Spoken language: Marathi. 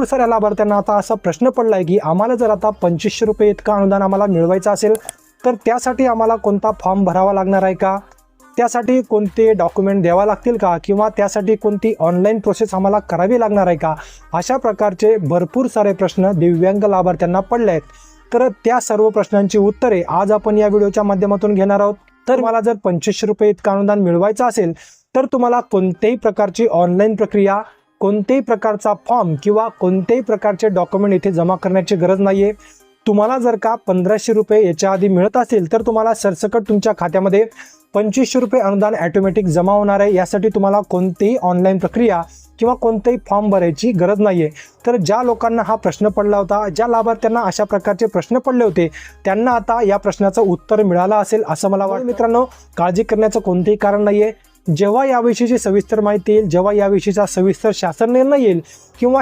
भरपूर साऱ्या लाभार्थ्यांना आता असा प्रश्न पडला आहे की आम्हाला जर आता 2500 रुपये इतकं अनुदान आम्हाला मिळवायचं असेल तर त्यासाठी आम्हाला कोणता फॉर्म भरावा लागणार आहे का, त्यासाठी कोणते डॉक्युमेंट द्यावा लागतील का, किंवा त्यासाठी कोणती ऑनलाईन प्रोसेस आम्हाला करावी लागणार आहे का, अशा प्रकारचे भरपूर सारे प्रश्न दिव्यांग लाभार्थ्यांना पडले आहेत. तर त्या सर्व प्रश्नांची उत्तरे आज आपण या व्हिडिओच्या माध्यमातून घेणार आहोत. तर मला जर 2500 रुपये इतकं अनुदान मिळवायचं असेल तर तुम्हाला कोणत्याही प्रकारची ऑनलाईन प्रक्रिया, कोणत्याही प्रकारचा फॉर्म किंवा कोणत्याही प्रकारचे डॉक्युमेंट इथे जमा करण्याची गरज नाही आहे. तुम्हाला जर का 1500 रुपये याच्या आधी मिळत असेल तर तुम्हाला सरसकट तुमच्या खात्यामध्ये 2500 रुपये अनुदान ॲटोमॅटिक जमा होणार आहे. यासाठी तुम्हाला कोणतीही ऑनलाईन प्रक्रिया किंवा कोणतेही फॉर्म भरायची गरज नाही आहे. तर ज्या लोकांना हा प्रश्न पडला होता, ज्या लाभार्थ्यांना अशा प्रकारचे प्रश्न पडले होते, त्यांना आता या प्रश्नाचं उत्तर मिळालं असेल असं मला वाटतं. मित्रांनो, काळजी करण्याचं कोणतेही कारण नाही आहे. जेव्हा याविषयीची सविस्तर माहिती येईल, जेव्हा याविषयीचा सविस्तर शासन निर्णय येईल किंवा